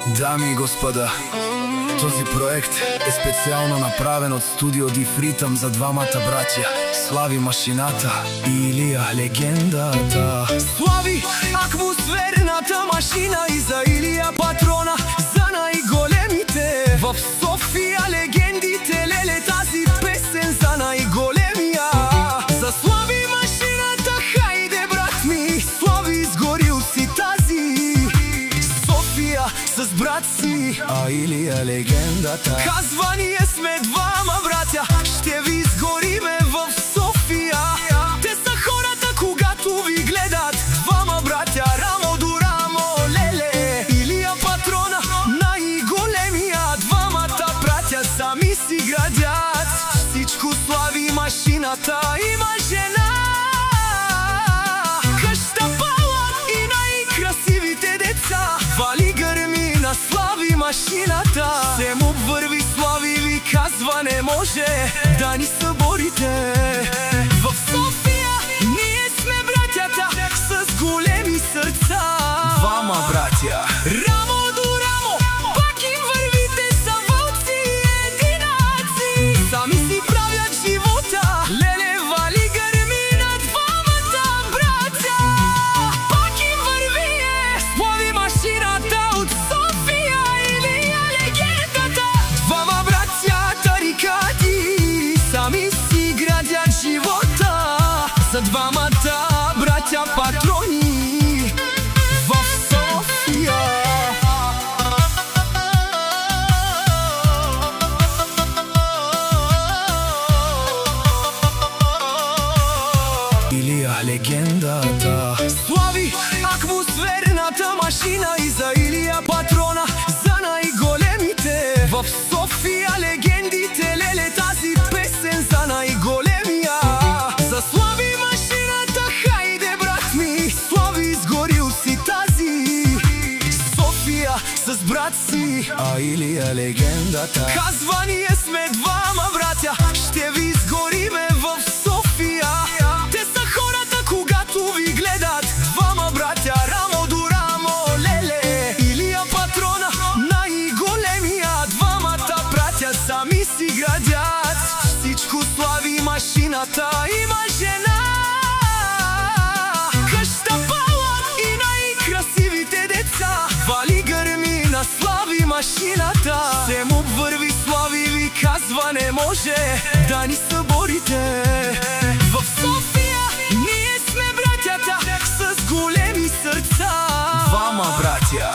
Дами и господа, този проект е специално направен от студио Див Ритъм за двамата братя Слави Машината и Илия Легендата. Слави атмосферната машина и за Илия патрона, за най-големите в София легендите. Леле, тази песен за най-големия, за Слави Машината. Хайде, брат ми, Слави, изгорил си тази София с брат си, А Илия Легендата казва: ние сме двама братя, ще ви изгориме в София. Те са хората, когато ви гледат, двама братя, рамо до рамо. Леле, Илия патрона, най-големия, двамата братя сами си градят всичко. Слави Машината има жена, къща пала и най-красивите деца. Вали гърми на Слави Машината, се му върви Слави, ви казва: не може да ни съборите. В София ние сме братята с големи сърца, двама братя, рамо до рамо, пак им вървите, са вълци единаци, сами си правят живота. Леле, вали гърми на двамата братя, пак им върви Слави Машината от София, Илия Легендата. Двама братя тарикати, сами си градят живота, за двамата братя патрони в София. Илия Легендата. Слави атмосферната машина и за Илия патрона, за най-големите в София легендите. Леле, тази песен за най-големия, за Слави Машината. Хайде, брат ми, Слави, изгорил си тази София с брат си, А Илия Легендата казва: ние сме двама братя, ще ви изгориме в София. Те са хората, когато ви гледат, двама братя, рамо до рамо. Леле, Илия патрона, най-големия, двамата братя сами си градят всичко. Слави Машината има жена, къща пала и най-красивите деца. Вали гърми на Слави Машината, се му върви Слави, ви казва: не може да ни съборите. В София ние сме братята с големи сърца, двама братя,